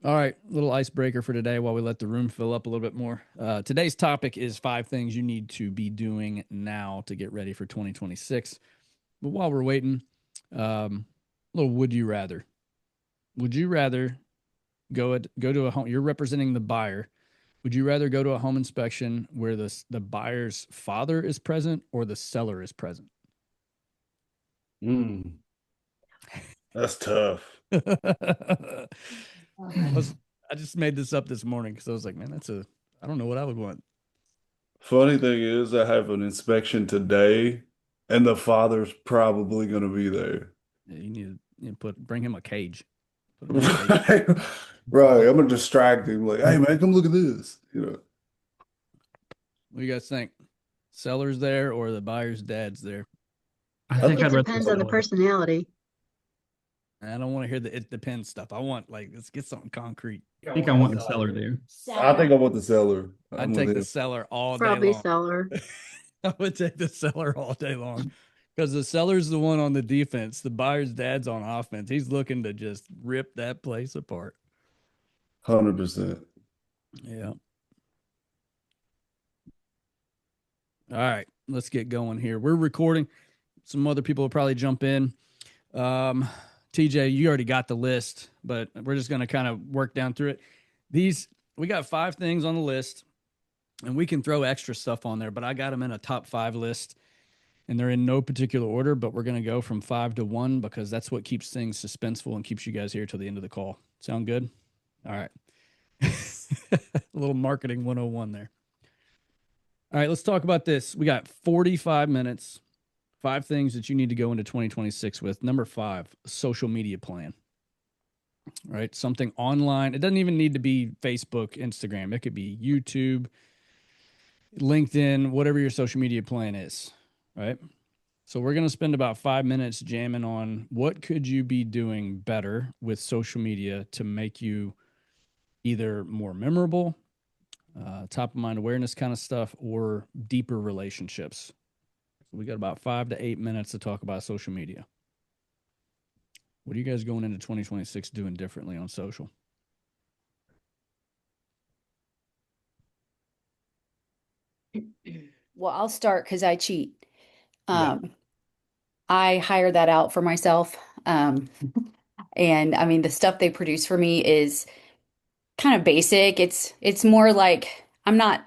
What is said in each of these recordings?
All right, little icebreaker for today while we let the room fill up a little bit more. Today's topic is 5 things you need to be doing now to get ready for 2026. But while we're waiting, a little would you rather? Would you rather go to a home? You're representing the buyer. Would you rather go to a home inspection where the buyer's father is present or the seller is present? Mm, that's tough. I was I just made this up this morning because I was like, man, I don't know what I would want. Funny thing is, I have an inspection today, and the father's probably going to be there. Yeah, you need to bring him a cage. Put him in a cage. Right, right. I'm gonna distract him, like, hey man, come look at this. What do you guys think? Seller's there or the buyer's dad's there? I I think think I'd It rather the depends on the seller. personality. I don't want to hear the it depends stuff. I want let's get something concrete. I think I want the seller there. I think I want the seller. I'd I'm with take the him. seller all day Probably long. seller. I would take the seller all day long because the seller's the one on the defense. The buyer's dad's on offense. He's looking to just rip that place apart. 100%. Yeah. All right, let's get going here. We're recording. Some other people will probably jump in. Um, TJ, you already got the list, but we're just going to kind of work down through it. We got 5 things on the list, and we can throw extra stuff on there, but I got them in a top 5 list, and they're in no particular order, but we're going to go from 5 to 1 because that's what keeps things suspenseful and keeps you guys here till the end of the call. Sound good? All right. A little marketing 101 there. All right, let's talk about this. We got 45 minutes. 5 things that you need to go into 2026 with. Number 5, social media plan. Right? Something online. It doesn't even need to be Facebook, Instagram. It could be YouTube, LinkedIn, whatever your social media plan is. Right? So we're going to spend about 5 minutes jamming on what could you be doing better with social media to make you either more memorable, top of mind awareness kind of stuff, or deeper relationships. So we got about 5 to 8 minutes to talk about social media. What are you guys going into 2026 doing differently on social? Well, I'll start because I cheat. Yeah. Um, I hire that out for myself. And I mean, the stuff they produce for me is kind of basic. It's more like I'm not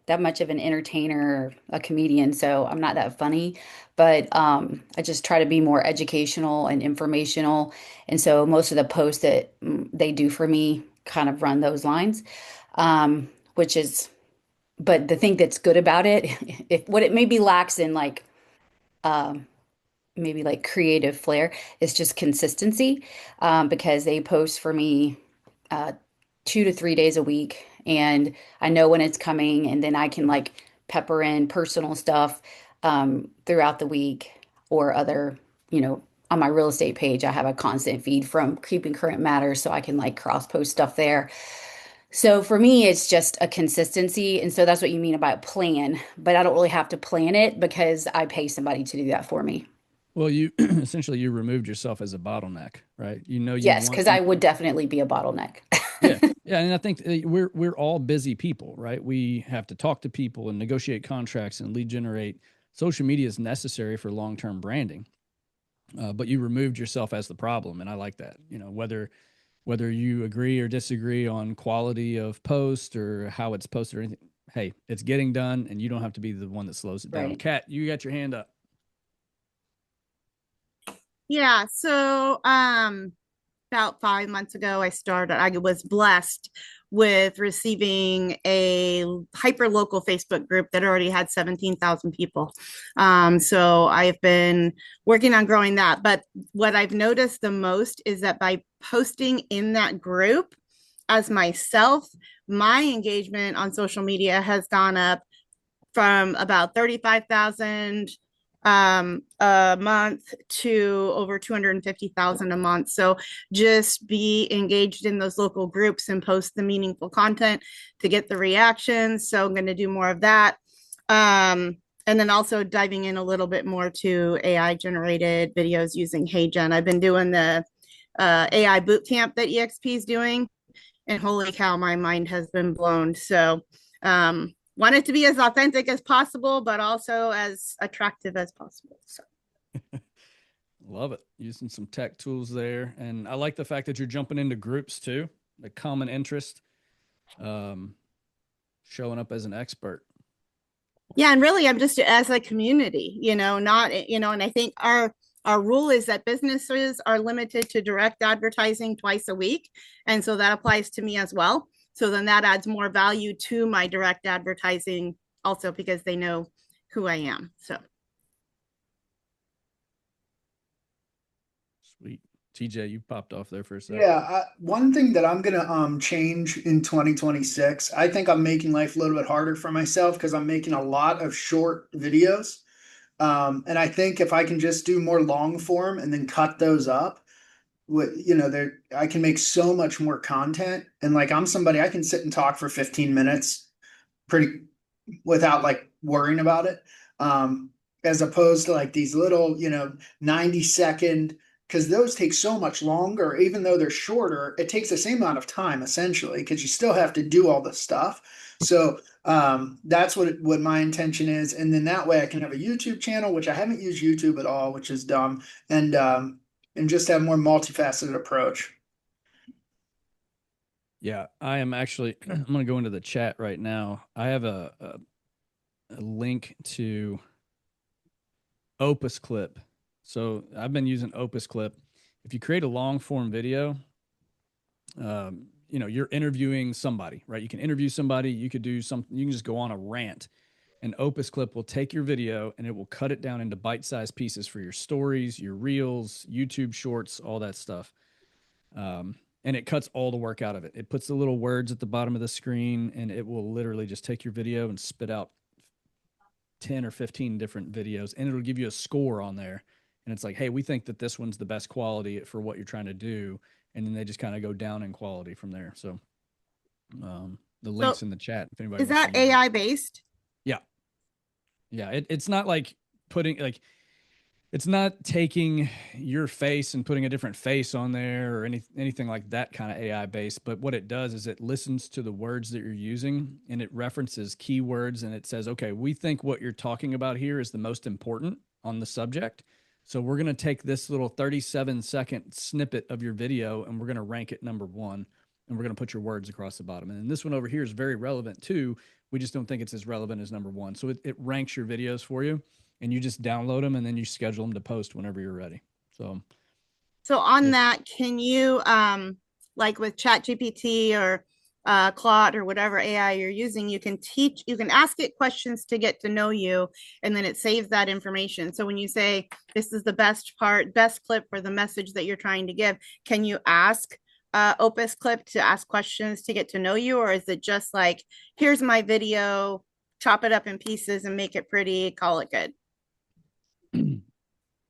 that much of an entertainer or a comedian, so I'm not that funny. But I just try to be more educational and informational. And so most of the posts that they do for me kind of run those lines, which is, but the thing that's good about it, if what it maybe lacks in like um, maybe like creative flair, is just consistency, because they post for me 2 to 3 days a week, and I know when it's coming, and then I can like pepper in personal stuff throughout the week or other, on my real estate page, I have a constant feed from Creeping Current Matters, so I can like cross post stuff there. So for me, it's just a consistency. And so that's what you mean about plan, but I don't really have to plan it because I pay somebody to do that for me. Well, you essentially you removed yourself as a bottleneck, right? You know you Yes, want because I would definitely be a bottleneck. yeah. Yeah, and I think we're all busy people, right? We have to talk to people and negotiate contracts and lead generate. Social media is necessary for long-term branding. But you removed yourself as the problem, and I like that. Whether you agree or disagree on quality of post or how it's posted or anything, hey, it's getting done, and you don't have to be the one that slows it down. Right. Kat, you got your hand up. Yeah, so about 5 months ago, I was blessed with receiving a hyper local Facebook group that already had 17,000 people. So I've been working on growing that. But what I've noticed the most is that by posting in that group as myself, my engagement on social media has gone up from about 35,000 a month to over 250,000 a month. So just be engaged in those local groups and post the meaningful content to get the reactions. So I'm going to do more of that. And then also diving in a little bit more to AI generated videos using HeyGen. I've been doing the AI boot camp that EXP is doing. and holy cow, my mind has been blown. So, want it to be as authentic as possible, but also as attractive as possible. So. Love it. Using some tech tools there. And I like the fact that you're jumping into groups too, the common interest, showing up as an expert. Yeah, and really I'm just as a community, not, and I think our rule is that businesses are limited to direct advertising twice a week. And so that applies to me as well. So then that adds more value to my direct advertising also because they know who I am. So Sweet. TJ, you popped off there for a second. Yeah, one thing that I'm gonna change in 2026, I think I'm making life a little bit harder for myself because I'm making a lot of short videos. And I think if I can just do more long form and then cut those up, there I can make so much more content. And like I'm somebody I can sit and talk for 15 minutes pretty without like worrying about it. As opposed to like these little, 90-second, because those take so much longer, even though they're shorter, it takes the same amount of time essentially, because you still have to do all the stuff. So that's what my intention is. And then that way I can have a YouTube channel, which I haven't used YouTube at all, which is dumb, and just have more multifaceted approach. Yeah, I am actually, I'm going to go into the chat right now. I have a link to Opus Clip. So I've been using Opus Clip. If you create a long form video, you're interviewing somebody, right? You can interview somebody. You could do something. You can just go on a rant, and Opus Clip will take your video and it will cut it down into bite-sized pieces for your stories, your reels, YouTube shorts, all that stuff. And it cuts all the work out of it. It puts the little words at the bottom of the screen, and it will literally just take your video and spit out 10 or 15 different videos, and it'll give you a score on there. And it's like, hey, we think that this one's the best quality for what you're trying to do. And then they just kind of go down in quality from there. So the links in the chat, if anybody is that AI based? Yeah. Yeah. It's not like it's not taking your face and putting a different face on there or anything like that kind of AI based. But what it does is it listens to the words that you're using, and it references keywords, and it says, okay, we think what you're talking about here is the most important on the subject. So we're going to take this little 37-second snippet of your video and we're going to rank it number 1, and we're going to put your words across the bottom. And then this one over here is very relevant too. We just don't think it's as relevant as number 1. So it ranks your videos for you, and you just download them and then you schedule them to post whenever you're ready. So on that, can you, like with ChatGPT or Claude or whatever AI you're using, you can ask it questions to get to know you, and then it saves that information. So when you say this is the best clip for the message that you're trying to give, can you ask Opus Clip to ask questions to get to know you, or is it just like, here's my video, chop it up in pieces and make it pretty, call it good?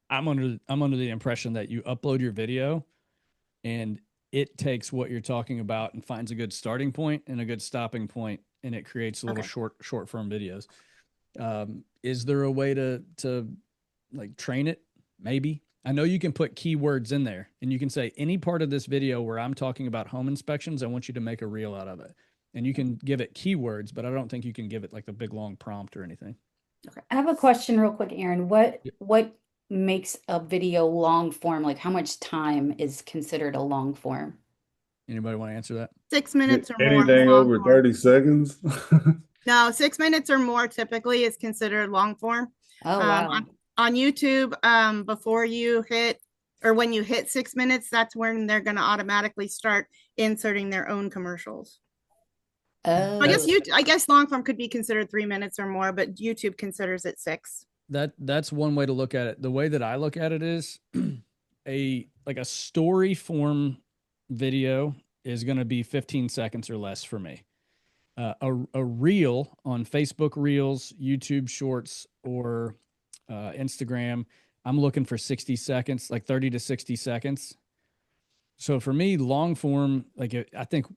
I'm under the impression that you upload your video and it takes what you're talking about and finds a good starting point and a good stopping point, and it creates little short form videos. Is there a way to like train it? Maybe. I know you can put keywords in there, and you can say any part of this video where I'm talking about home inspections, I want you to make a reel out of it. And you can give it keywords, but I don't think you can give it like a big long prompt or anything. Okay. I have a question real quick, Aaron. What makes a video long form? Like how much time is considered a long form? Anybody want to answer that? 6 minutes or more. Anything over 30 seconds? No, 6 minutes or more typically is considered long form. Oh, wow. On YouTube, before you hit, or when you hit 6 minutes, that's when they're going to automatically start inserting their own commercials. Oh. I guess long form could be considered 3 minutes or more, but YouTube considers it 6. That's one way to look at it. The way that I look at it is a story form video is going to be 15 seconds or less for me. A reel on Facebook Reels, YouTube Shorts, or Instagram, I'm looking for 60 seconds, like 30 to 60 seconds. So for me, long form, I think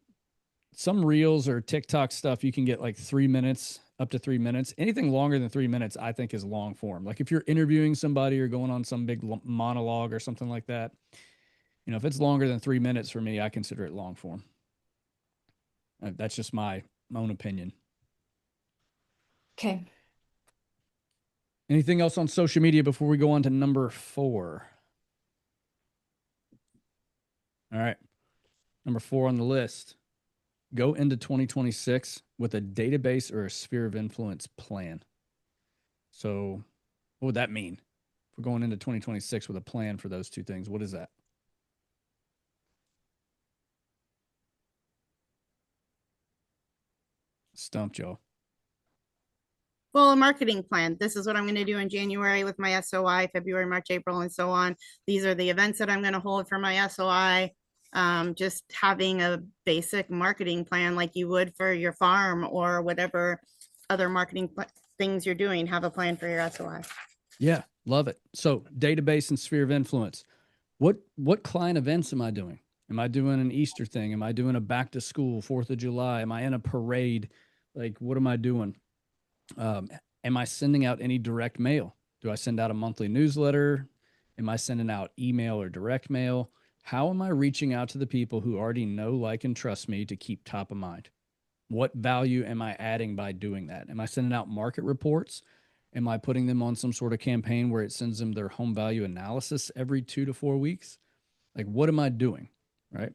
some Reels or TikTok stuff, you can get like 3 minutes, up to 3 minutes. Anything longer than 3 minutes, I think is long form. Like if you're interviewing somebody or going on some big monologue or something like that, if it's longer than 3 minutes for me, I consider it long form. That's just my own opinion. Okay. Anything else on social media before we go on to number 4? All right. Number 4 on the list. Go into 2026 with a database or a sphere of influence plan. So what would that mean? If we're going into 2026 with a plan for those two things, what is that? Stumped y'all. Well, a marketing plan. This is what I'm going to do in January with my SOI, February, March, April, and so on. These are the events that I'm going to hold for my SOI. Just having a basic marketing plan like you would for your farm or whatever other marketing things you're doing. Have a plan for your SOI. Yeah, love it. So database and sphere of influence. What client events am I doing? Am I doing an Easter thing? Am I doing a back to school, 4th of July? Am I in a parade? Like, what am I doing? Am I sending out any direct mail? Do I send out a monthly newsletter? Am I sending out email or direct mail? How am I reaching out to the people who already know, like, and trust me to keep top of mind? What value am I adding by doing that? Am I sending out market reports? Am I putting them on some sort of campaign where it sends them their home value analysis every 2 to 4 weeks? Like, what am I doing? Right.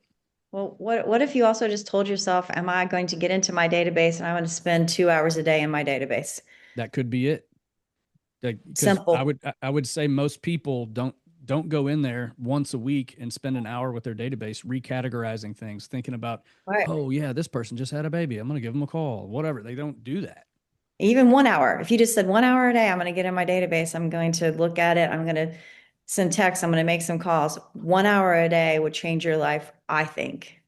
Well, what if you also just told yourself, am I going to get into my database and I'm going to spend 2 hours a day in my database? That could be it. Like, 'cause Simple. I would say most people don't go in there once a week and spend an hour with their database recategorizing things, thinking about, Right. oh yeah, this person just had a baby, I'm going to give them a call, whatever. They don't do that. Even 1 hour. If you just said 1 hour a day, I'm going to get in my database. I'm going to look at it. I'm going to send texts. I'm going to make some calls. 1 hour a day would change your life, I think.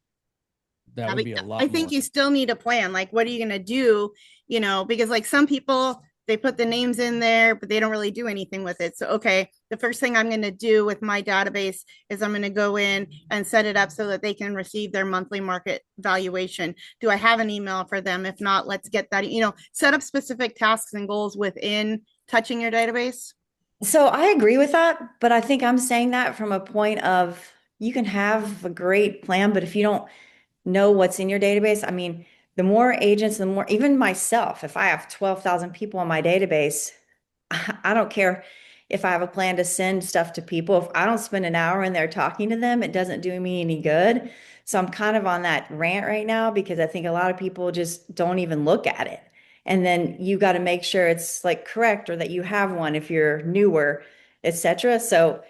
That would be a lot I think more. you still need a plan. Like, what are you going to do? You know, because like some people, they put the names in there, but they don't really do anything with it. So, okay, the first thing I'm going to do with my database is I'm going to go in and set it up so that they can receive their monthly market valuation. Do I have an email for them? If not, let's get that, you know, set up specific tasks and goals within touching your database. So I agree with that, but I think I'm saying that from a point of you can have a great plan, but if you don't know what's in your database, I mean, the more agents, the more, even myself, if I have 12,000 people on my database, I don't care if I have a plan to send stuff to people. If I don't spend an hour in there talking to them, it doesn't do me any good. So I'm kind of on that rant right now because I think a lot of people just don't even look at it. And then you got to make sure it's like correct or that you have one if you're newer, etc. So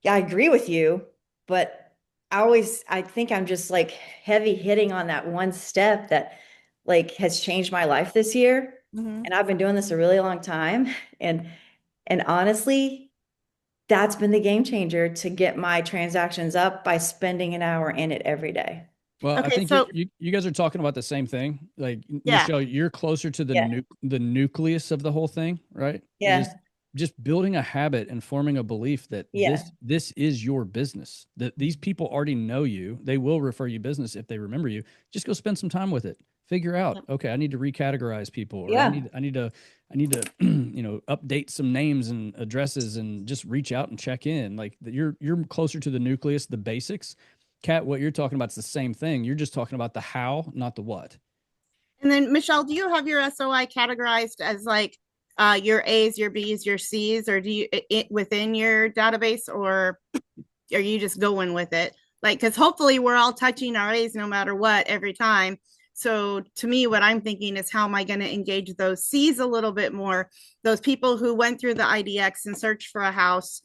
yeah, I agree with you, but I think I'm just like heavy hitting on that one step that like has changed my life this year. Mm-hmm. And I've been doing this a really long time. And honestly, that's been the game changer to get my transactions up by spending an hour in it every day. Well, I Okay, think so you guys are talking about the same thing. Like, Yeah. Michelle, you're closer to the Yeah. the nucleus of the whole thing, right? It is Yeah. just building a habit and forming a belief that Yeah. this is your business. That these people already know you. They will refer you business if they remember you. Just go spend some time with it. Figure out, okay, I need to recategorize people, or Yeah. I need to you know, update some names and addresses and just reach out and check in. Like, you're closer to the nucleus, the basics. Kat, what you're talking about is the same thing. You're just talking about the how, not the what. And then Michelle, do you have your SOI categorized as like your A's, your B's, your C's, or do you it within your database, or are you just going with it? Like, because hopefully we're all touching our A's no matter what every time. So to me, what I'm thinking is how am I going to engage those C's a little bit more? Those people who went through the IDX and searched for a house,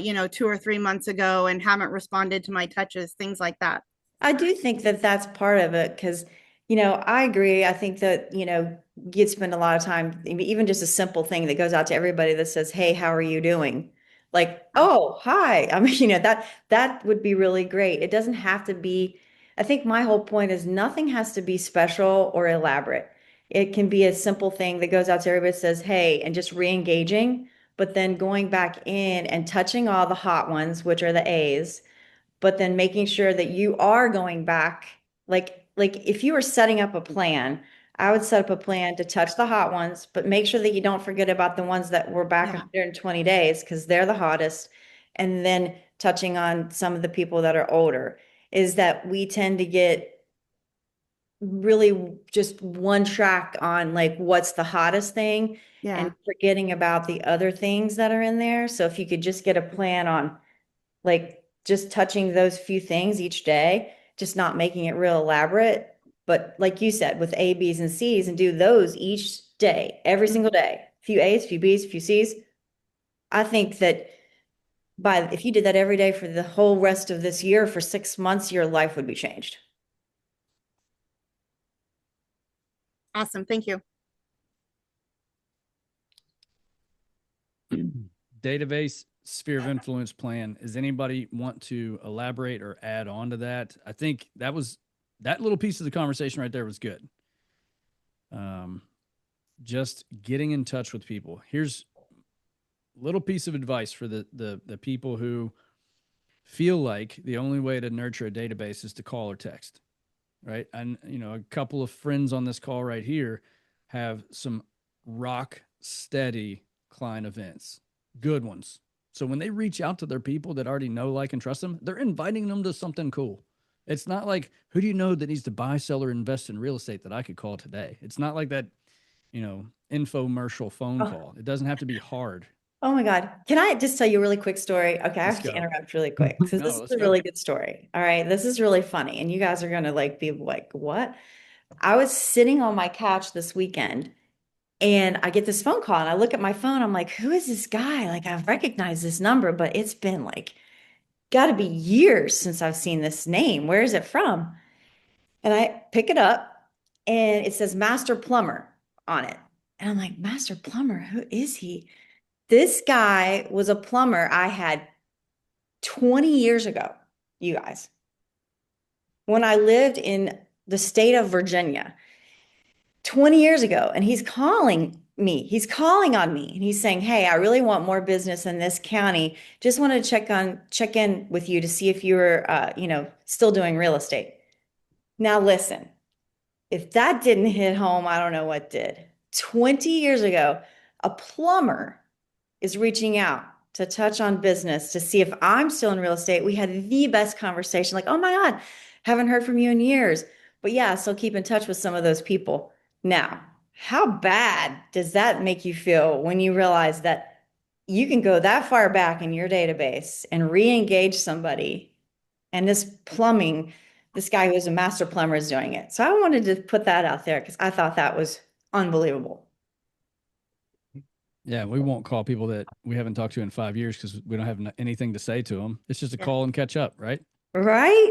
you know, 2 or 3 months ago and haven't responded to my touches, things like that. I do think that that's part of it because, you know, I agree. I think that, you know, you'd spend a lot of time, even just a simple thing that goes out to everybody that says, hey, how are you doing? Like, oh, hi. I mean, you know, that would be really great. It doesn't have to be, I think my whole point is nothing has to be special or elaborate. It can be a simple thing that goes out to everybody that says, hey, and just re-engaging, but then going back in and touching all the hot ones, which are the A's, but then making sure that you are going back, like if you were setting up a plan, I would set up a plan to touch the hot ones, but make sure that you don't forget about the ones that were back Yeah. 120 days because they're the hottest. And then touching on some of the people that are older is that we tend to get really just one track on like what's the hottest thing Yeah. and forgetting about the other things that are in there. So if you could just get a plan on like just touching those few things each day, just not making it real elaborate, but like you said, with A, B's, and C's, and do those each day, every single day, few A's, few B's, few C's. I think that if you did that every day for the whole rest of this year for 6 months, your life would be changed. Awesome. Thank you. Database sphere of influence plan. Does anybody want to elaborate or add on to that? I think that little piece of the conversation right there was good. Just getting in touch with people. Here's a little piece of advice for the people who feel like the only way to nurture a database is to call or text, right? And, a couple of friends on this call right here have some rock steady client events, good ones. So when they reach out to their people that already know, like, and trust them, they're inviting them to something cool. It's not like, who do you know that needs to buy, sell, or invest in real estate that I could call today? It's not like that, infomercial phone call. It doesn't have to be hard. Oh my God. Can I just tell you a really quick story? Okay, I Let's have to go. interrupt really quick because this is a really good story. All right, this is really funny, and you guys are gonna like be like, "What?" I was sitting on my couch this weekend, and I get this phone call, and I look at my phone. I'm like, "Who is this guy?" Like, I've recognized this number, but it's been like, got to be years since I've seen this name. Where is it from? And I pick it up, and it says Master Plumber on it, and I'm like, "Master Plumber? Who is he?" This guy was a plumber I had 20 years ago, you guys, when I lived in the state of Virginia 20 years ago. And he's calling me, he's calling on me, and he's saying, "Hey, I really want more business in this county. Just wanted to check in with you to see if you were, still doing real estate." Now, listen, if that didn't hit home, I don't know what did. 20 years ago, a plumber is reaching out to touch on business to see if I'm still in real estate. We had the best conversation, like, "Oh my God, haven't heard from you in years." But yeah, still keep in touch with some of those people. Now, how bad does that make you feel when you realize that you can go that far back in your database and re-engage somebody, and this guy who's a master plumber is doing it? So I wanted to put that out there because I thought that was unbelievable. Yeah, we won't call people that we haven't talked to in 5 years because we don't have anything to say to them. It's just a call and catch up, right? Right?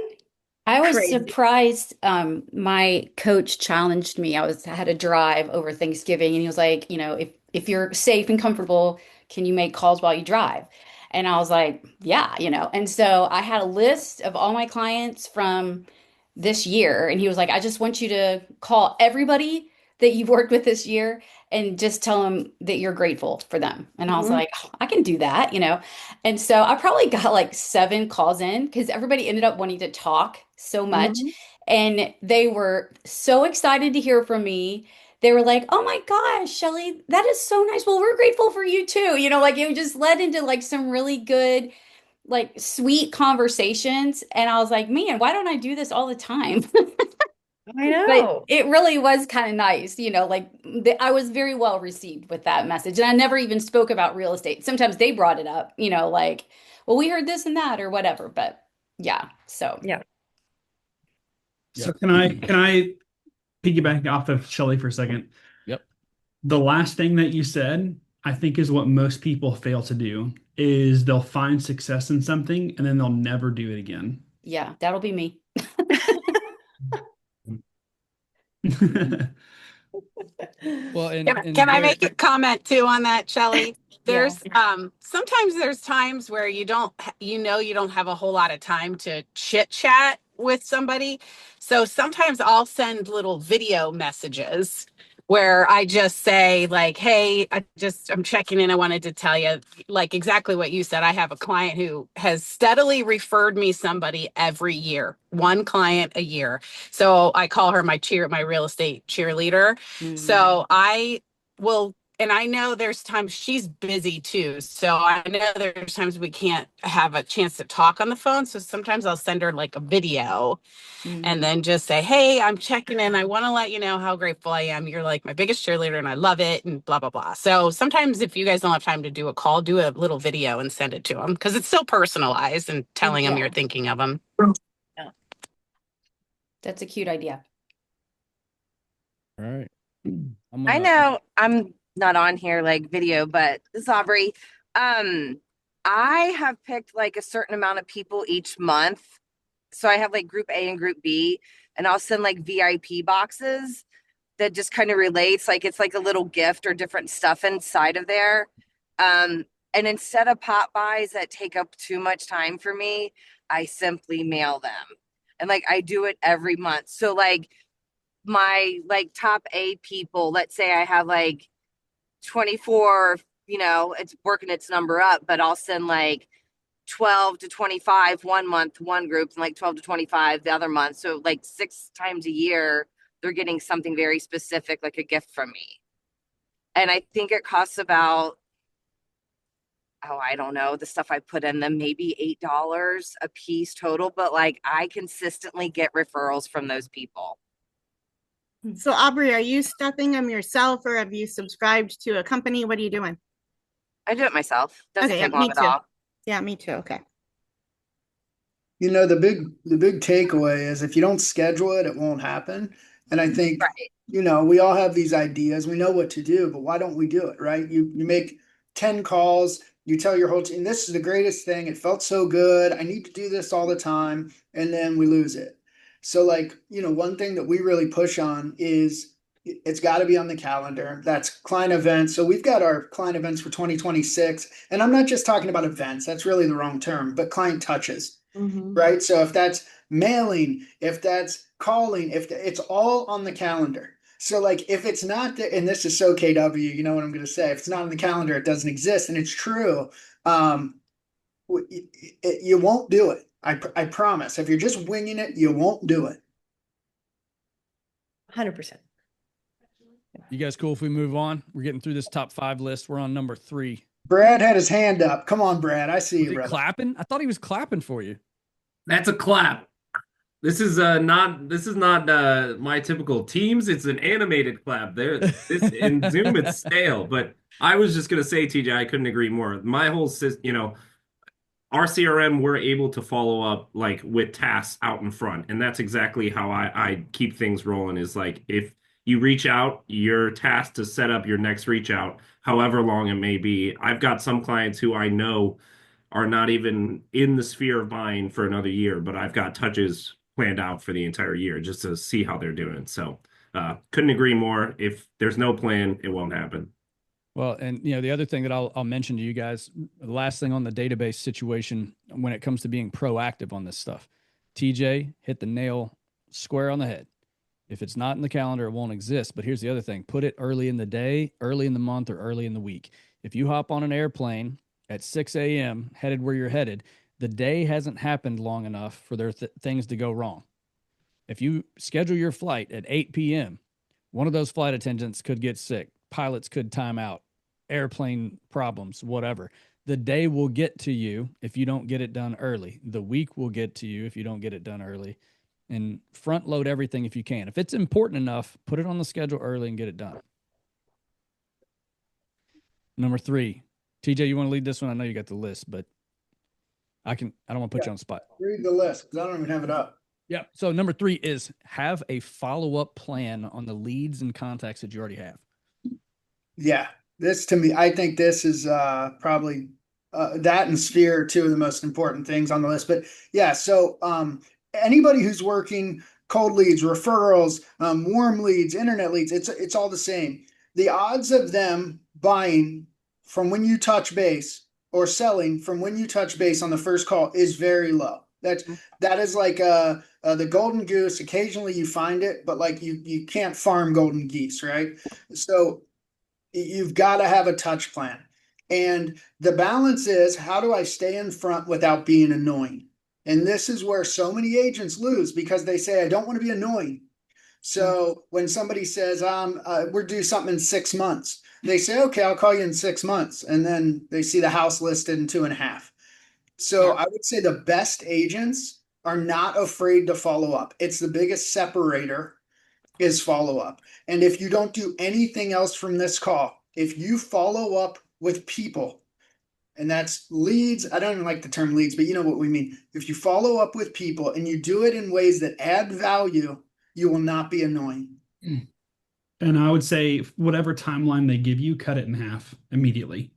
I was Crazy. surprised. My coach challenged me. I had a drive over Thanksgiving, and he was like, if you're safe and comfortable, can you make calls while you drive? And I was like, yeah, And so I had a list of all my clients from this year, and he was like, I just want you to call everybody that you've worked with this year and just tell them that you're grateful for them. And I was like, oh, I can do that, And so I probably got like 7 calls in because everybody ended up wanting to talk so much. And they were so excited to hear from me. They were like, "Oh my gosh, Shelly, that is so nice. Well, we're grateful for you too." Like it just led into like some really good, like sweet conversations. And I was like, man, why don't I do this all the time? I know. But it really was kind of nice, I was very well received with that message. And I never even spoke about real estate. Sometimes they brought it up, like, well, we heard this and that or whatever. But yeah, so. Yeah. So can I piggyback off of Shelly for a second? Yep. The last thing that you said, I think, is what most people fail to do, is they'll find success in something and then they'll never do it again. Yeah, that'll be me. Well, can I make a comment too on that, Shelley? There's sometimes there's times where you don't have a whole lot of time to chit chat with somebody. So sometimes I'll send little video messages where I just say like, "Hey, I'm checking in. I wanted to tell you," like exactly what you said. I have a client who has steadily referred me somebody every year, 1 client a year. So I call her my real estate cheerleader. So I will and I know there's times she's busy too. So I know there's times we can't have a chance to talk on the phone. So sometimes I'll send her like a video and then just say, hey, I'm checking in. I want to let you know how grateful I am. You're like my biggest cheerleader and I love it and blah, blah, blah. So sometimes if you guys don't have time to do a call, do a little video and send it to them because it's still personalized and telling them you're thinking of them. Yeah. That's a cute idea. All right. I know I'm not on here like video, but this is Aubrey. I have picked like a certain amount of people each month. So I have like group A and group B, and I'll send like VIP boxes that just kind of relates. Like it's like a little gift or different stuff inside of there. And instead of pop buys that take up too much time for me, I simply mail them. And like I do it every month. So like my like top A people, let's say I have like 24, it's working its number up, but I'll send like 12 to 25 one month, one group, and like 12 to 25 the other month. So like 6 times a year, they're getting something very specific, like a gift from me. And I think it costs about, I don't know, the stuff I put in them, maybe $8 a piece total, but like I consistently get referrals from those people. So Aubrey, are you stuffing them yourself or have you subscribed to a company? What are you doing? I do it myself. Doesn't Okay, take me long at too. all. Yeah, me too. Okay. The big takeaway is if you don't schedule it, it won't happen. And I think, Right. we all have these ideas. We know what to do, but why don't we do it, right? You make 10 calls, you tell your whole team, this is the greatest thing. It felt so good. I need to do this all the time. And then we lose it. So like, one thing that we really push on is it's got to be on the calendar. That's client events. So we've got our client events for 2026. And I'm not just talking about events. That's really the wrong term, but client touches. Right. So if that's mailing, if that's calling, if it's all on the calendar. So like if it's not there, and this is so KW, you know what I'm going to say, if it's not on the calendar, it doesn't exist. And it's true. You won't do it. I promise. If you're just winging it, you won't do it. 100%. You guys cool if we move on? We're getting through this top 5 list. We're on number 3. Brad had his hand up. Come on, Brad. I see Was you, he brother. clapping? I thought he was clapping for you. That's a clap. This is not my typical Teams. It's an animated clap. This in Zoom it's stale. But I was just gonna say, TJ, I couldn't agree more. My whole system, our CRM, we're able to follow up like with tasks out in front, and that's exactly how I keep things rolling. Is like if you reach out, you're tasked to set up your next reach out, however long it may be. I've got some clients who I know are not even in the sphere of buying for another year, but I've got touches planned out for the entire year just to see how they're doing. So couldn't agree more. If there's no plan, it won't happen. Well, and the other thing that I'll mention to you guys, the last thing on the database situation when it comes to being proactive on this stuff, TJ hit the nail square on the head. If it's not in the calendar, it won't exist. But here's the other thing. Put it early in the day, early in the month, or early in the week. If you hop on an airplane at 6 a.m. headed where you're headed, the day hasn't happened long enough for their things to go wrong. If you schedule your flight at 8 p.m., one of those flight attendants could get sick. Pilots could time out, airplane problems, whatever. The day will get to you if you don't get it done early. The week will get to you if you don't get it done early. And front load everything if you can. If it's important enough, put it on the schedule early and get it done. Number 3. TJ, you want to lead this one? I know you got the list, but I don't want to put you on the spot. Read the list because I don't even have it up. Yeah. So number 3 is have a follow-up plan on the leads and contacts that you already have. Yeah. This to me, I think this is probably that and Sphere are 2 of the most important things on the list. But yeah, so anybody who's working cold leads, referrals, warm leads, internet leads, it's all the same. The odds of them buying from when you touch base or selling from when you touch base on the first call is very low. That is like the golden goose. Occasionally you find it, but like you can't farm golden geese, right? So you've got to have a touch plan. And the balance is, how do I stay in front without being annoying? And this is where so many agents lose because they say, I don't want to be annoying. So when somebody says, we're due something in 6 months, they say, okay, I'll call you in 6 months. And then they see the house listed in 2.5. So I would say the best agents are not afraid to follow up. It's the biggest separator is follow up. And if you don't do anything else from this call, if you follow up with people, and that's leads, I don't even like the term leads, but you know what we mean. If you follow up with people and you do it in ways that add value, you will not be annoying. And I would say whatever timeline they give you, cut it in half immediately.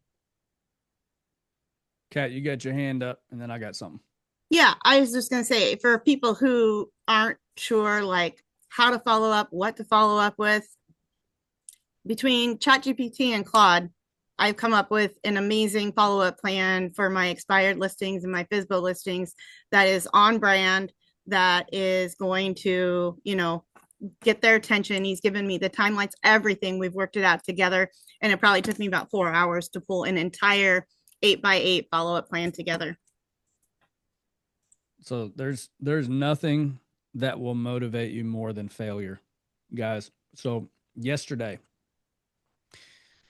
Kat, you got your hand up, and then I got something. Yeah, I was just going to say for people who aren't sure, like how to follow up, what to follow up with, between ChatGPT and Claude, I've come up with an amazing follow up plan for my expired listings and my FSBO listings that is on brand, that is going to, get their attention. He's given me the timelines, everything. We've worked it out together. And it probably took me about 4 hours to pull an entire 8x8 follow up plan together. So there's nothing that will motivate you more than failure, guys. So yesterday,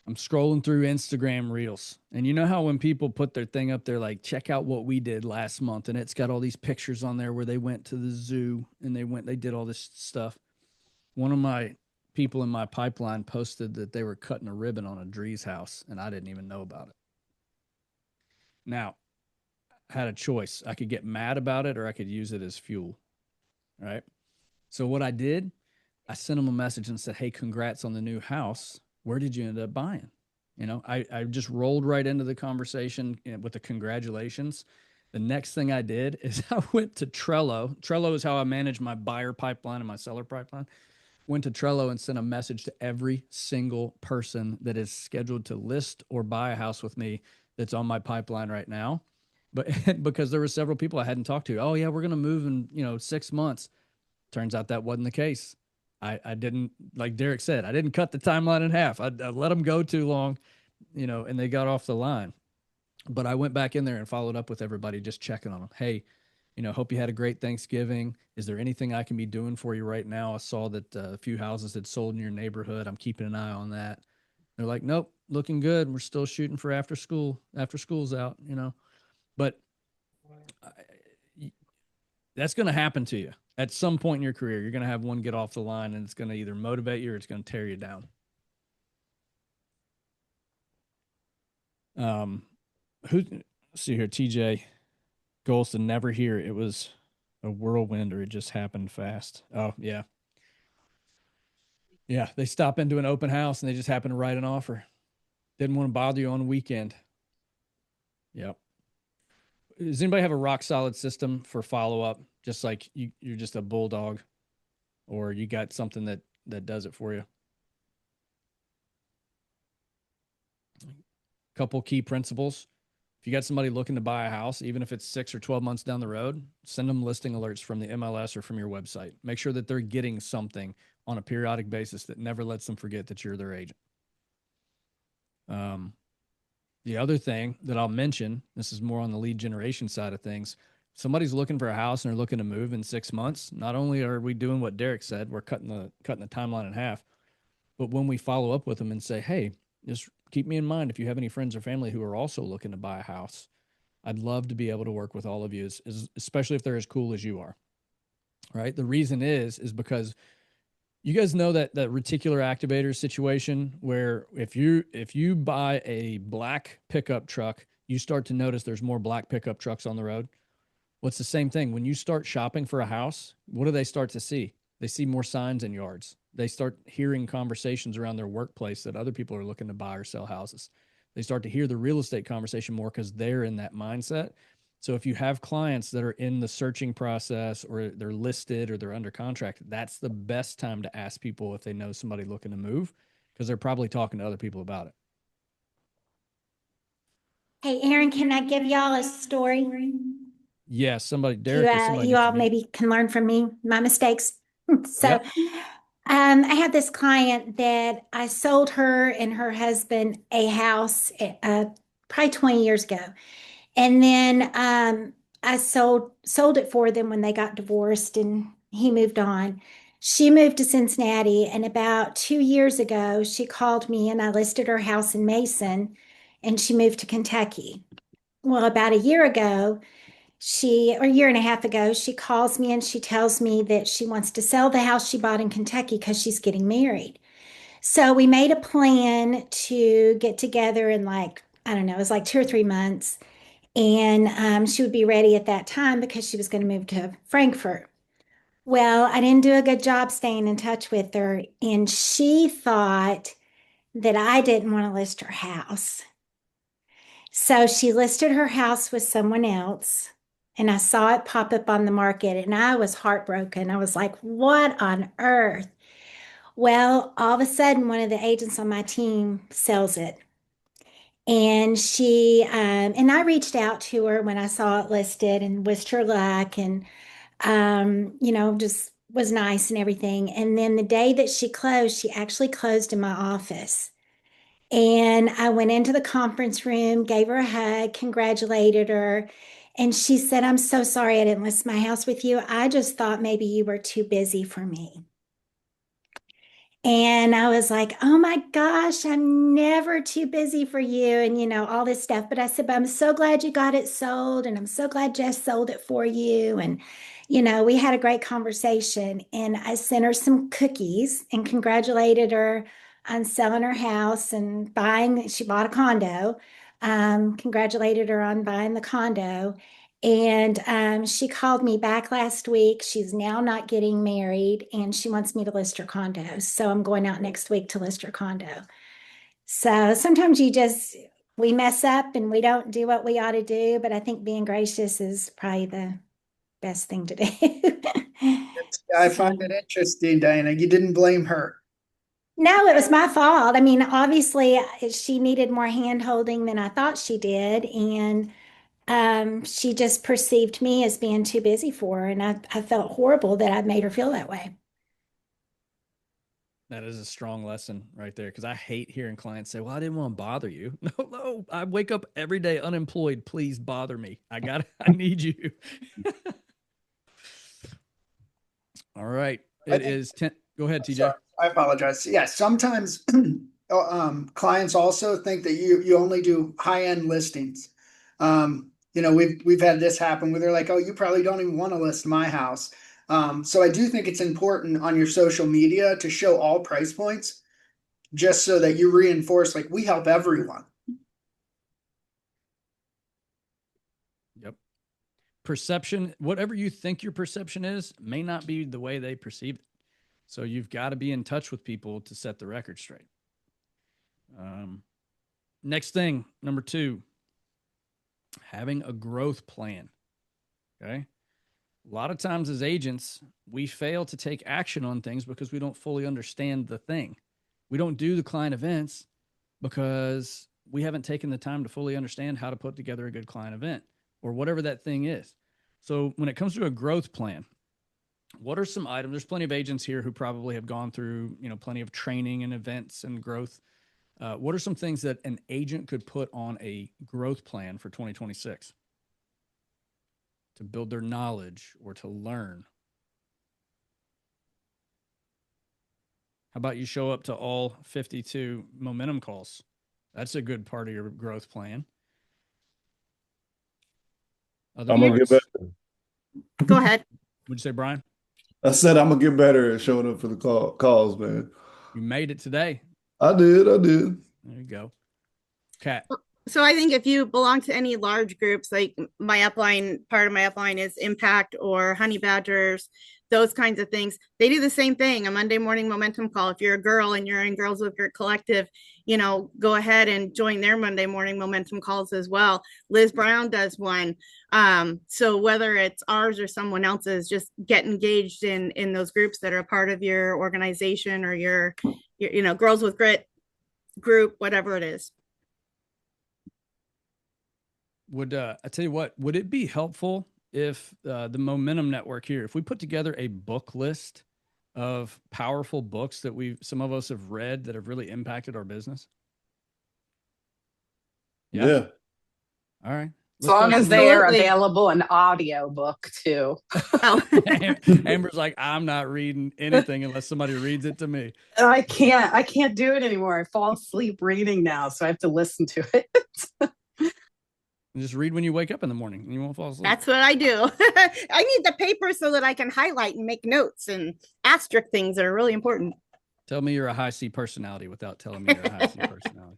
I'm scrolling through Instagram Reels, and you know how when people put their thing up there, like, check out what we did last month, and it's got all these pictures on there where they went to the zoo and they did all this stuff. One of my people in my pipeline posted that they were cutting a ribbon on a Dree's house, and I didn't even know about it. Now, I had a choice. I could get mad about it, or I could use it as fuel, right? So what I did, I sent them a message and said, hey, congrats on the new house. Where did you end up buying? I just rolled right into the conversation with the congratulations. The next thing I did is I went to Trello. Trello is how I manage my buyer pipeline and my seller pipeline. Went to Trello and sent a message to every single person that is scheduled to list or buy a house with me that's on my pipeline right now. But because there were several people I hadn't talked to. Oh yeah, we're going to move in, 6 months. Turns out that wasn't the case. I didn't, like Derek said, I didn't cut the timeline in half. I let them go too long, and they got off the line. But I went back in there and followed up with everybody, just checking on them. Hey, hope you had a great Thanksgiving. Is there anything I can be doing for you right now? I saw that a few houses had sold in your neighborhood. I'm keeping an eye on that. They're like, nope, looking good. We're still shooting for after school's out, but that's going to happen to you. At some point in your career, you're going to have one get off the line, and it's going to either motivate you or it's going to tear you down. See here, TJ goals to never hear it was a whirlwind or it just happened fast. Oh, yeah. Yeah, they stop into an open house and they just happen to write an offer. Didn't want to bother you on the weekend. Yep. Does anybody have a rock solid system for follow-up? Just like you're just a bulldog, or you got something that does it for you? Couple key principles. If you got somebody looking to buy a house, even if it's 6 or 12 months down the road, send them listing alerts from the MLS or from your website. Make sure that they're getting something on a periodic basis that never lets them forget that you're their agent. The other thing that I'll mention, this is more on the lead generation side of things. If somebody's looking for a house and they're looking to move in 6 months, not only are we doing what Derek said, we're cutting the timeline in half, but when we follow up with them and say, hey, just keep me in mind if you have any friends or family who are also looking to buy a house. I'd love to be able to work with all of you, especially if they're as cool as you are. Right? The reason is because you guys know that reticular activator situation where if you buy a black pickup truck, you start to notice there's more black pickup trucks on the road. Well, it's the same thing. When you start shopping for a house, what do they start to see? They see more signs in yards. They start hearing conversations around their workplace that other people are looking to buy or sell houses. They start to hear the real estate conversation more because they're in that mindset. So if you have clients that are in the searching process or they're listed or they're under contract, that's the best time to ask people if they know somebody looking to move, because they're probably talking to other people about it. Hey, Aaron, can I give y'all a story? Yeah, Derek or somebody. You all maybe can learn from me, my mistakes. So Yep. I had this client that I sold her and her husband a house probably 20 years ago. And then I sold it for them when they got divorced and he moved on. She moved to Cincinnati, and about 2 years ago, she called me and I listed her house in Mason, and she moved to Kentucky. Well, about a year ago, or a year and a half ago, she calls me and she tells me that she wants to sell the house she bought in Kentucky because she's getting married. So we made a plan to get together in like, I don't know, it was like 2 or 3 months. And she would be ready at that time because she was going to move to Frankfurt. Well, I didn't do a good job staying in touch with her, and she thought that I didn't want to list her house. So she listed her house with someone else, and I saw it pop up on the market, and I was heartbroken. I was like, what on earth? Well, all of a sudden, one of the agents on my team sells it. And and I reached out to her when I saw it listed and wished her luck and, just was nice and everything. And then the day that she actually closed in my office. And I went into the conference room, gave her a hug, congratulated her. And she said, I'm so sorry I didn't list my house with you. I just thought maybe you were too busy for me. And I was like, oh my gosh, I'm never too busy for you, and all this stuff. But I said, but I'm so glad you got it sold, and I'm so glad Jess sold it for you. And, we had a great conversation. And I sent her some cookies and congratulated her on selling her house and she bought a condo. Congratulated her on buying the condo. And she called me back last week. She's now not getting married and she wants me to list her condo. So I'm going out next week to list her condo. So sometimes we mess up and we don't do what we ought to do, but I think being gracious is probably the best thing to do. I find it interesting, Diana. You didn't blame her. No, it was my fault. I mean, obviously, she needed more hand holding than I thought she did. And she just perceived me as being too busy for her, and I felt horrible that I made her feel that way. That is a strong lesson right there, because I hate hearing clients say, well, I didn't want to bother you. No, I wake up every day unemployed. Please bother me. I need you. All right. It is 10. Go ahead, TJ. Sorry, I apologize. Yeah, sometimes clients also think that you only do high-end listings. We've had this happen where they're like, oh, you probably don't even want to list my house. So I do think it's important on your social media to show all price points, just so that you reinforce, like, we help everyone. Yep. Perception, whatever you think your perception is, may not be the way they perceive it. So you've got to be in touch with people to set the record straight. Next thing, number 2, having a growth plan. Okay. A lot of times as agents, we fail to take action on things because we don't fully understand the thing. We don't do the client events because we haven't taken the time to fully understand how to put together a good client event or whatever that thing is. So when it comes to a growth plan, what are some items? There's plenty of agents here who probably have gone through, plenty of training and events and growth. What are some things that an agent could put on a growth plan for 2026 to build their knowledge or to learn? How about you show up to all 52 momentum calls? That's a good part of your growth plan. I'm going to get better. Go ahead. What'd you say, Brian? I said I'm going to get better at showing up for the calls, man. You made it today. I did. There you go. Kat. So I think if you belong to any large groups, like my upline, part of my upline is Impact or Honey Badgers, those kinds of things. They do the same thing, a Monday morning momentum call. If you're a girl and you're in Girls with Grit Collective, go ahead and join their Monday morning momentum calls as well. Liz Brown does one. So whether it's ours or someone else's, just get engaged in those groups that are a part of your organization or your Girls with Grit group, whatever it is. I tell you what, would it be helpful if the Momentum Network here, if we put together a book list of powerful books that some of us have read that have really impacted our business? Yeah. All right. As long as start they are Absolutely. available in audio book too. Oh, Amber's like, I'm not reading anything unless somebody reads it to me. I can't do it anymore. I fall asleep reading now, so I have to listen to it. Just read when you wake up in the morning and you won't fall asleep. that's what I do. I need the paper so that I can highlight and make notes and asterisk things that are really important. Tell me you're a high C personality without telling me you're a high C personality.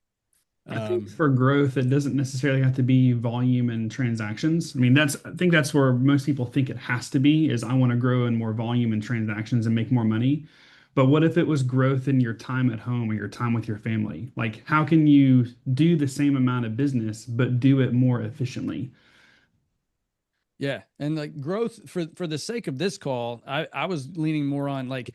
I think for growth, it doesn't necessarily have to be volume and transactions. I mean, I think that's where most people think it has to be, is I want to grow in more volume and transactions and make more money. But what if it was growth in your time at home or your time with your family? Like, how can you do the same amount of business, but do it more efficiently? Yeah. And like growth for the sake of this call, I was leaning more on like,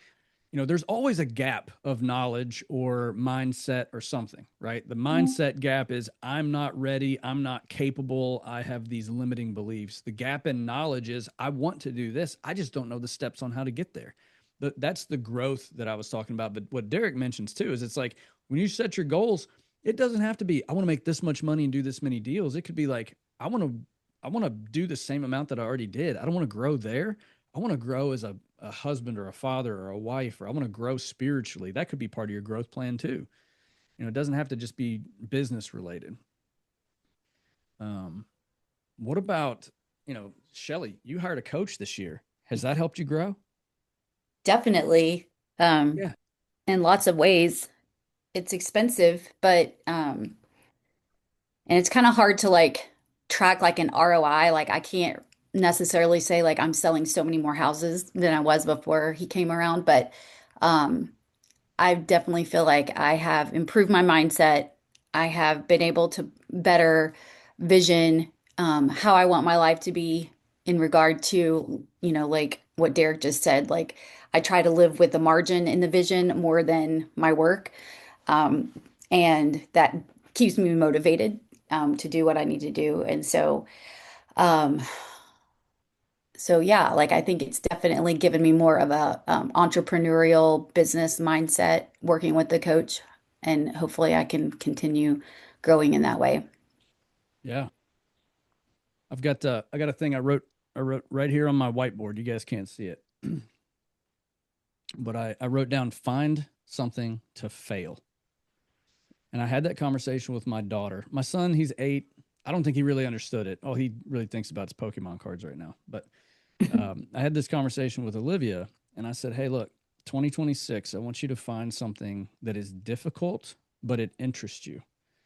there's always a gap of knowledge or mindset or something, right? The mindset gap is I'm not ready. I'm not capable. I have these limiting beliefs. The gap in knowledge is I want to do this. I just don't know the steps on how to get there. But that's the growth that I was talking about. But what Derek mentions too, is it's like when you set your goals, it doesn't have to be, I want to make this much money and do this many deals. It could be like, I want to do the same amount that I already did. I don't want to grow there. I want to grow as a husband or a father or a wife, or I want to grow spiritually. That could be part of your growth plan too. It doesn't have to just be business related. What about, Shelly, you hired a coach this year. Has that helped you grow? Definitely. Yeah. In lots of ways. It's expensive, but and it's kind of hard to like track like an ROI. Like I can't necessarily say like I'm selling so many more houses than I was before he came around, but I definitely feel like I have improved my mindset. I have been able to better vision how I want my life to be in regard to, like what Derek just said. Like I try to live with the margin in the vision more than my work. And that keeps me motivated to do what I need to do. And um, so yeah, like I think it's definitely given me more of a entrepreneurial business mindset working with the coach, and hopefully I can continue growing in that way. Yeah. I got a thing I wrote right here on my whiteboard. You guys can't see it. But I wrote down, find something to fail. And I had that conversation with my daughter. My son, he's 8. I don't think he really understood it. All he really thinks about is Pokemon cards right now. But I had this conversation with Olivia, and I said, hey, look, 2026, I want you to find something that is difficult, but it interests you.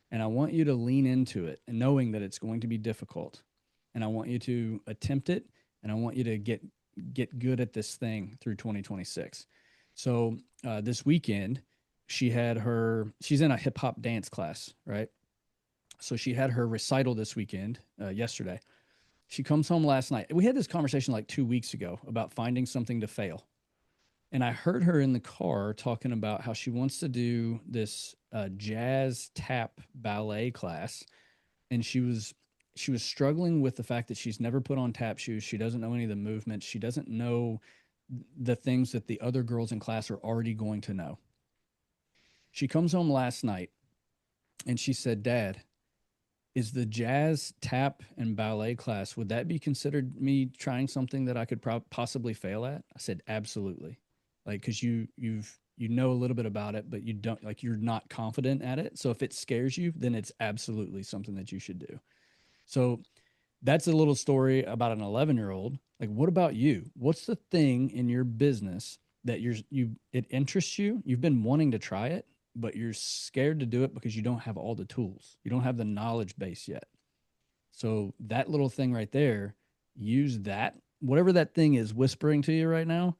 And I want you to lean into it and knowing that it's going to be difficult. And I want you to attempt it, and I want you to get good at this thing through 2026. So this weekend, she's in a hip hop dance class, right? So she had her recital this weekend, yesterday. She comes home last night. We had this conversation like 2 weeks ago about finding something to fail. And I heard her in the car talking about how she wants to do this jazz tap ballet class. And she was struggling with the fact that she's never put on tap shoes. She doesn't know any of the movements. She doesn't know the things that the other girls in class are already going to know. She comes home last night and she said, Dad, is the jazz tap and ballet class, would that be considered me trying something that I could possibly fail at? I said, absolutely. Like, because you know a little bit about it, but you don't, like, you're not confident at it. So if it scares you, then it's absolutely something that you should do. So that's a little story about an 11-year-old. Like, what about you? What's the thing in your business that it interests you? You've been wanting to try it, but you're scared to do it because you don't have all the tools. You don't have the knowledge base yet. So that little thing right there, use that, whatever that thing is whispering to you right now,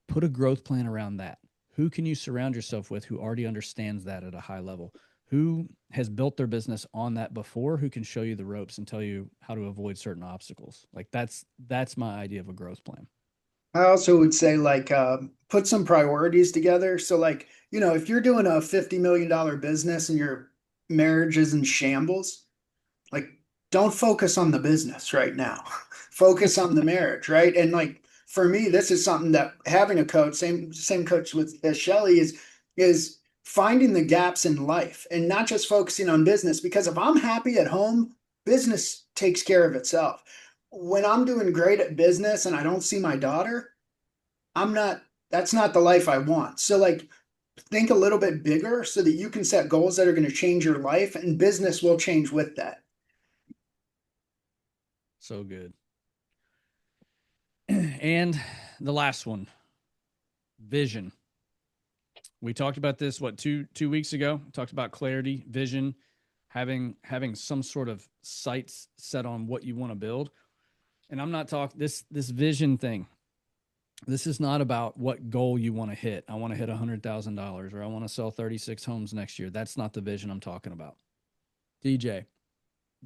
put a growth plan around that. Who can you surround yourself with who already understands that at a high level? Who has built their business on that before, who can show you the ropes and tell you how to avoid certain obstacles? Like that's my idea of a growth plan. I also would say like put some priorities together. So like, if you're doing a $50 million business and your marriage is in shambles, like don't focus on the business right now. Focus on the marriage, right? And like for me, this is something that having a coach, same coach with as Shelly, is finding the gaps in life and not just focusing on business. Because if I'm happy at home business takes care of itself. When I'm doing great at business and I don't see my daughter, that's not the life I want. So like, think a little bit bigger so that you can set goals that are going to change your life, and business will change with that. So good. And the last one, vision. We talked about this, what, two weeks ago? We talked about clarity, vision, having some sort of sights set on what you want to build. And I'm not talking this vision thing. This is not about what goal you want to hit. I want to hit $100,000 or I want to sell 36 homes next year. That's not the vision I'm talking about. DJ,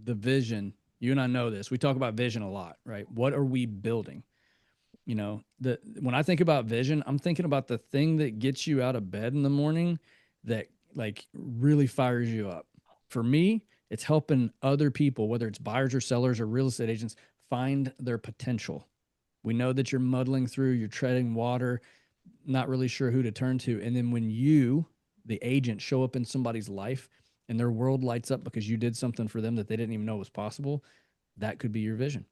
the vision, you and I know this. We talk about vision a lot, right? What are we building? You know, when I think about vision, I'm thinking about the thing that gets you out of bed in the morning that like really fires you up. For me, it's helping other people, whether it's buyers or sellers or real estate agents, find their potential. We know that you're muddling through, you're treading water, not really sure who to turn to. And then when you, the agent, show up in somebody's life and their world lights up because you did something for them that they didn't even know was possible, that could be your vision.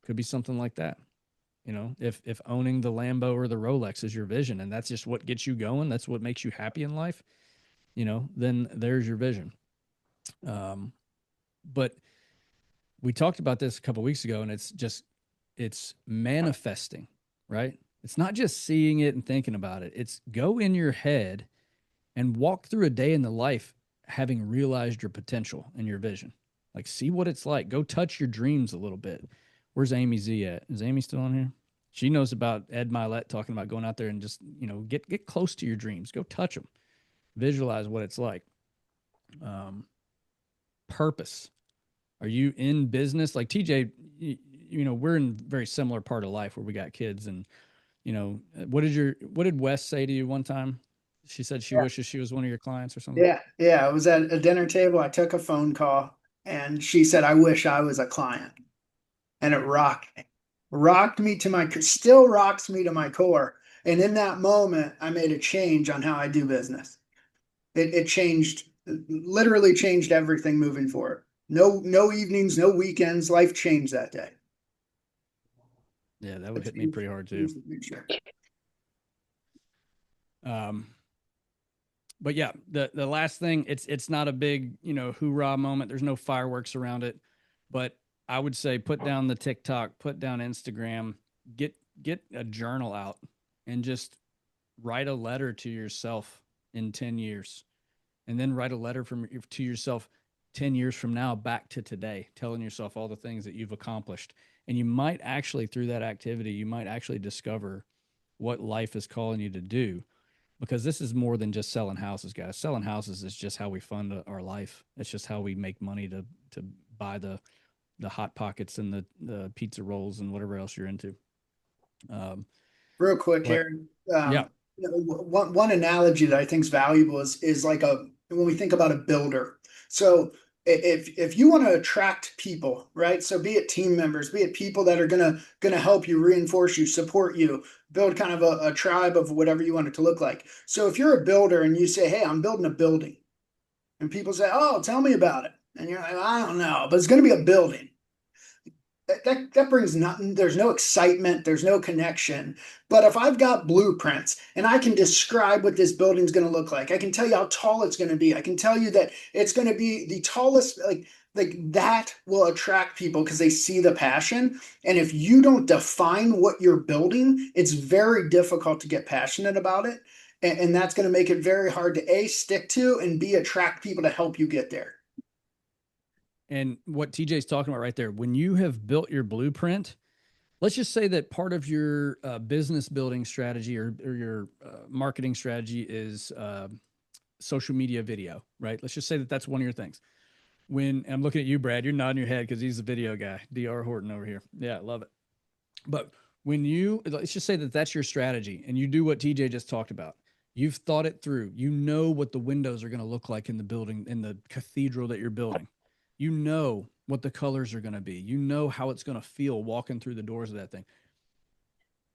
Could be something like that. You know, if owning the Lambo or the Rolex is your vision and that's just what gets you going, that's what makes you happy in life, you know, then there's your vision. But we talked about this a couple of weeks ago, and it's manifesting, right? It's not just seeing it and thinking about it. It's go in your head and walk through a day in the life having realized your potential and your vision. Like, see what it's like. Go touch your dreams a little bit. Where's Amy Z at? Is Amy still on here? She knows about Ed Milet talking about going out there and just, you know, get close to your dreams. Go touch them. Visualize what it's like. Purpose. Are you in business? Like TJ, you know, we're in a very similar part of life where we got kids, and, you know, what did Wes say to you one time? She said she wishes she was one of your clients or something. Yeah. I was at a dinner table. I took a phone call and she said, I wish I was a client. And it still rocks me to my core. And in that moment, I made a change on how I do business. It literally changed everything moving forward. No evenings, no weekends. Life changed that day. Yeah, that would hit me pretty hard too. But yeah, the last thing, it's not a big, you know, hoorah moment. There's no fireworks around it, but I would say put down the TikTok, put down Instagram, get a journal out and just write a letter to yourself in 10 years. And then write a letter to yourself 10 years from now back to today, telling yourself all the things that you've accomplished. And you might actually, through that activity, you might actually discover what life is calling you to do, because this is more than just selling houses, guys. Selling houses is just how we fund our life. It's just how we make money to buy the Hot Pockets and the pizza rolls and whatever else you're into. Real quick, Aaron. One analogy that I think is valuable is like when we think about a builder. So if you want to attract people, right? So be it team members, be it people that are gonna help you, reinforce you, support you, build kind of a tribe of whatever you want it to look like. So if you're a builder and you say, hey, I'm building a building, and people say, oh, tell me about it. And you're like, I don't know, but it's gonna be a building. That brings nothing. There's no excitement. There's no connection. But if I've got blueprints and I can describe what this building is going to look like, I can tell you how tall it's going to be. I can tell you that it's going to be the tallest, like that will attract people because they see the passion. And if you don't define what you're building, it's very difficult to get passionate about it. And that's going to make it very hard to A, stick to, and B, attract people to help you get there. And what TJ's talking about right there, when you have built your blueprint, let's just say that part of your business building strategy or your marketing strategy is social media video, right? Let's just say that that's one of your things. When I'm looking at you, Brad, you're nodding your head because he's the video guy, DR Horton over here. Yeah, love it. But let's just say that that's your strategy and you do what TJ just talked about. You've thought it through. You know what the windows are going to look like in the building, in the cathedral that you're building. You know what the colors are going to be. You know how it's going to feel walking through the doors of that thing.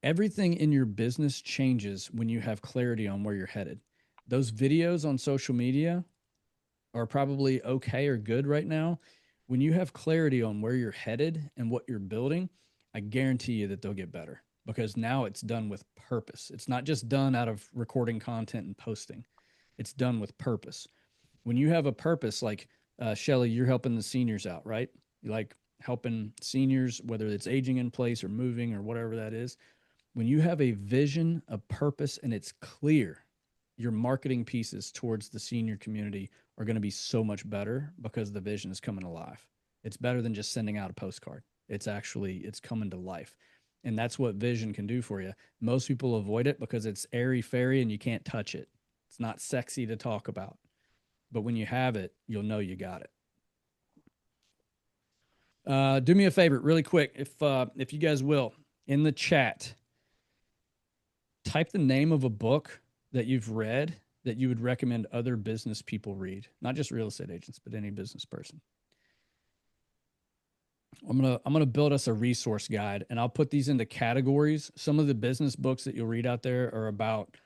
Everything in your business changes when you have clarity on where you're headed. Those videos on social media are probably okay or good right now. when you have clarity on where you're headed and what you're building, I guarantee you that they'll get better, because now it's done with purpose. It's not just done out of recording content and posting. It's done with purpose. When you have a purpose, like Shelly, you're helping the seniors out, right? You like helping seniors, whether it's aging in place or moving or whatever that is. When you have a vision, a purpose, and it's clear, your marketing pieces towards the senior community are going to be so much better because the vision is coming alive. It's better than just sending out a postcard. It's coming to life. And that's what vision can do for you. Most people avoid it because it's airy fairy and you can't touch it. It's not sexy to talk about. But when you have it, you'll know you got it. Do me a favor really quick. If you guys will, in the chat, type the name of a book that you've read that you would recommend other business people read, not just real estate agents, but any business person. I'm gonna build us a resource guide, and I'll put these into categories. Some of the business books that you'll read out there are about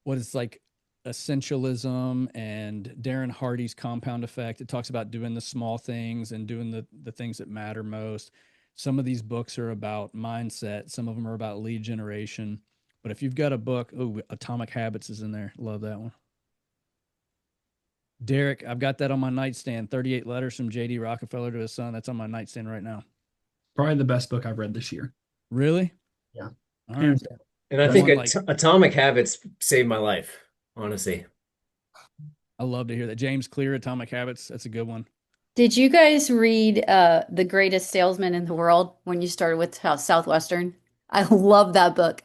what is like essentialism and Darren Hardy's compound effect. It talks about doing the small things and doing the things that matter most. Some of these books are about mindset. Some of them are about lead generation. But if you've got a book, Atomic Habits is in there. Love that one. Derek, I've got that on my nightstand. 38 letters from J.D. Rockefeller to his son. That's on my nightstand right now. Probably the best book I've read this year. Really? Yeah. All right. And I think Atomic Habits saved my life, honestly. I love to hear that. James Clear, Atomic Habits. That's a good one. Did you guys read The Greatest Salesman in the World when you started with Southwestern? I love that book.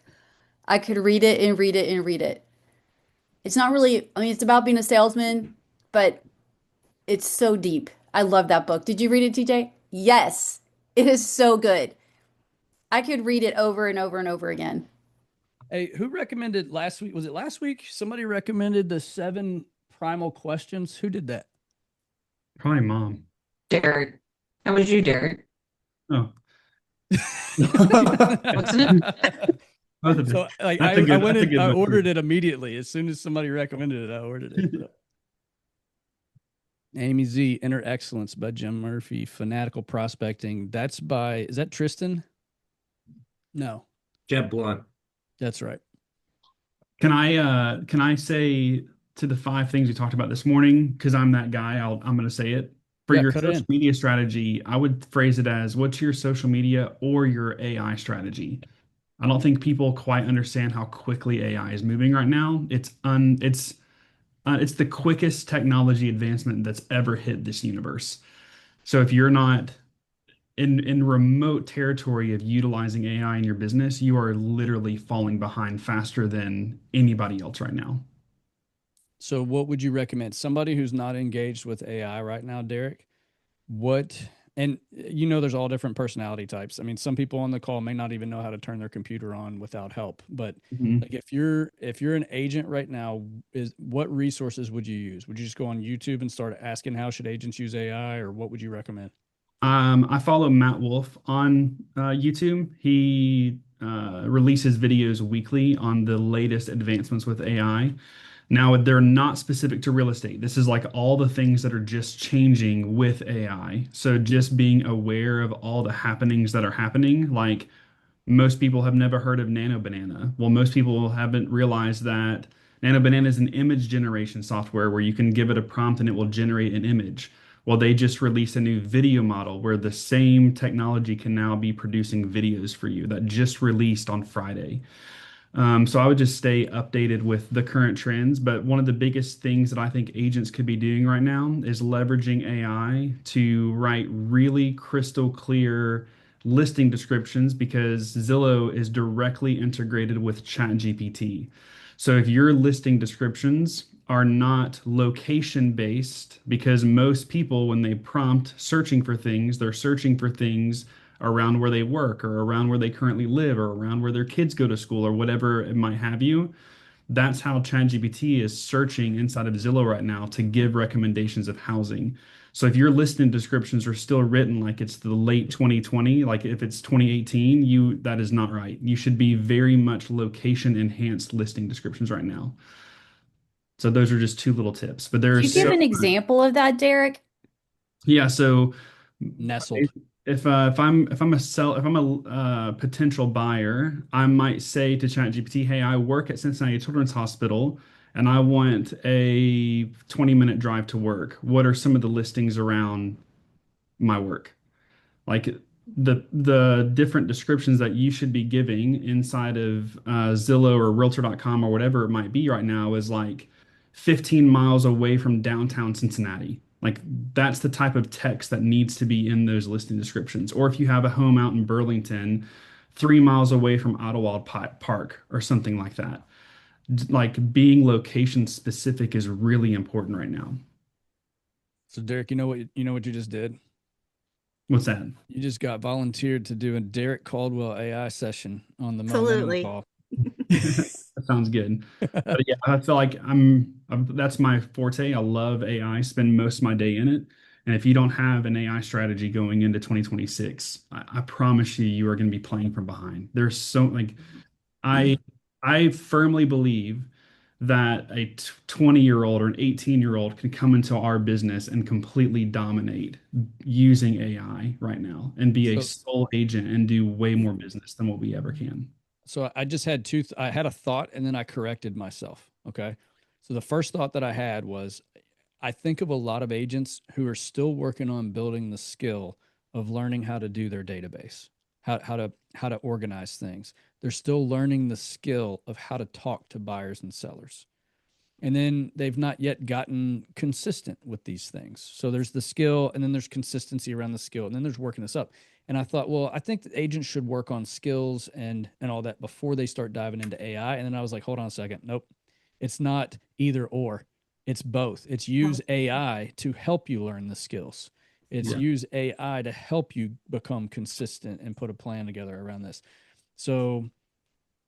I could read it and read it and read it. It's not really, I mean, it's about being a salesman, but it's so deep. I love that book. Did you read it, TJ? Yes. It is so good. I could read it over and over and over again. Hey, who recommended last week? Was it last week? Somebody recommended the 7 primal questions. Who did that? Probably Mom. Derek. That was you, Derek. Oh. Wasn't it? So I went in, I ordered it immediately. As soon as somebody recommended it, I ordered it. So. Amy Z, Inner Excellence by Jim Murphy. Fanatical Prospecting. That's by, is that Tristan? No. Jeb Blunt. That's right. Can I say to the 5 things we talked about this morning, because I'm that guy, I'm going to say it. For your social media strategy, I would phrase it as, what's your social media or your AI strategy? I don't think people quite understand how quickly AI is moving right now. It's the quickest technology advancement that's ever hit this universe. So if you're not in remote territory of utilizing AI in your business, you are literally falling behind faster than anybody else right now. So what would you recommend? Somebody who's not engaged with AI right now, Derek, and there's all different personality types. I mean, some people on the call may not even know how to turn their computer on without help. But like if you're an agent right now, what resources would you use? Would you just go on YouTube and start asking how should agents use AI, or what would you recommend? I follow Matt Wolf on YouTube. He releases videos weekly on the latest advancements with AI. Now, they're not specific to real estate. This is like all the things that are just changing with AI. So just being aware of all the happenings that are happening, like most people have never heard of Nano Banana. Well, most people haven't realized that Nano Banana is an image generation software where you can give it a prompt and it will generate an image. Well, they just released a new video model where the same technology can now be producing videos for you that just released on Friday. So I would just stay updated with the current trends. But one of the biggest things that I think agents could be doing right now is leveraging AI to write really crystal clear listing descriptions, because Zillow is directly integrated with ChatGPT. So if your listing descriptions are not location based, because most people, when they prompt searching for things, they're searching for things around where they work or around where they currently live or around where their kids go to school or whatever it might have you. That's how ChatGPT is searching inside of Zillow right now to give recommendations of housing. So if your listing descriptions are still written like it's the late 2020, like if it's 2018, that is not right. You should be very much location enhanced listing descriptions right now. So those are just 2 little tips. But there's Could you give an example of that, Derek? Yeah, so nestled. If I'm a potential buyer, I might say to ChatGPT, "Hey, I work at Cincinnati Children's Hospital, and I want a 20-minute drive to work. What are some of the listings around my work?" Like the different descriptions that you should be giving inside of Zillow or Realtor.com or whatever it might be right now is like 15 miles away from downtown Cincinnati. Like that's the type of text that needs to be in those listing descriptions. Or if you have a home out in Burlington, 3 miles away from Idlewild Park or something like that. Like being location specific is really important right now. So Derek, you know what you just did? What's that? You just got volunteered to do a Derek Caldwell AI session on the Momentum Absolutely. Call. That sounds good. But yeah, I feel like that's my forte. I love AI, spend most of my day in it. And if you don't have an AI strategy going into 2026, I promise you are going to be playing from behind. There's so like I firmly believe that a 20-year-old or an 18-year-old can come into our business and completely dominate using AI right now and be a sole agent and do way more business than what we ever can. So I just had I had a thought and then I corrected myself. Okay. So the first thought that I had was I think of a lot of agents who are still working on building the skill of learning how to do their database, how to organize things. They're still learning the skill of how to talk to buyers and sellers. And then they've not yet gotten consistent with these things. So there's the skill, and then there's consistency around the skill, and then there's working this up. And I thought, well, I think that agents should work on skills and all that before they start diving into AI. And then I was like, hold on a second. Nope. It's not either or. It's both. It's use AI to help you learn the skills. It's use AI to help you become consistent and put a plan together around this. So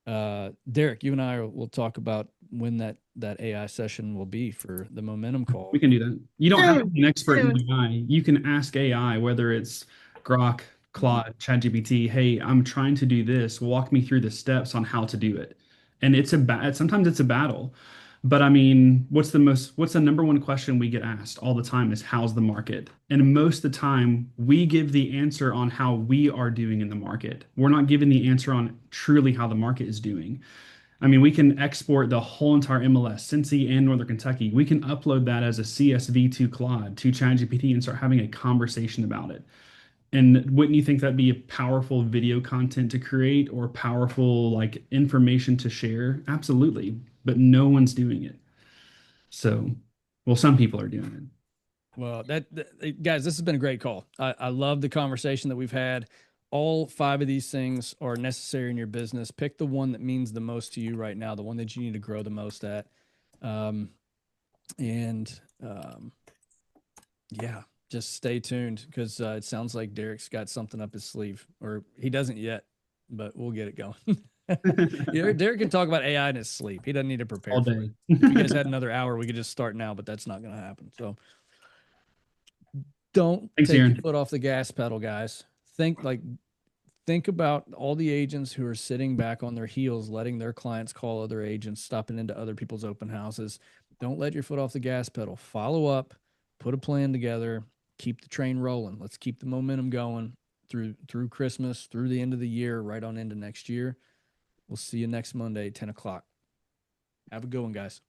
Derek, you and I will talk about when that AI session will be for the Momentum Call. We can do that. You don't have to be an expert in AI. You can ask AI, whether it's Grok, Claude, ChatGPT, "Hey, I'm trying to do this. Walk me through the steps on how to do it." And sometimes it's a battle. But I mean, what's the number one question we get asked all the time is how's the market? And most of the time we give the answer on how we are doing in the market. We're not giving the answer on truly how the market is doing. I mean, we can export the whole entire MLS, Cincy and Northern Kentucky. We can upload that as a CSV to Claude, to ChatGPT, and start having a conversation about it. And wouldn't you think that'd be a powerful video content to create or powerful like information to share? Absolutely. But no one's doing it. So, well, some people are doing it. Well, guys, this has been a great call. I love the conversation that we've had. All 5 of these things are necessary in your business. Pick the one that means the most to you right now, the one that you need to grow the most at. Yeah, just stay tuned because it sounds like Derek's got something up his sleeve, or he doesn't yet, but we'll get it going. Derek can talk about AI in his sleep. He doesn't need to prepare all for day. it. If you guys had another hour, we could just start now, but that's not going to happen. So don't take your foot off the gas pedal, guys. Think about all the agents who are sitting back on their heels, letting their clients call other agents, stopping into other people's open houses. Don't let your foot off the gas pedal. Follow up, put a plan together, keep the train rolling. Let's keep the momentum going through Christmas, through the end of the year, right on into next year. We'll see you next Monday, 10 o'clock. Have a good one, guys.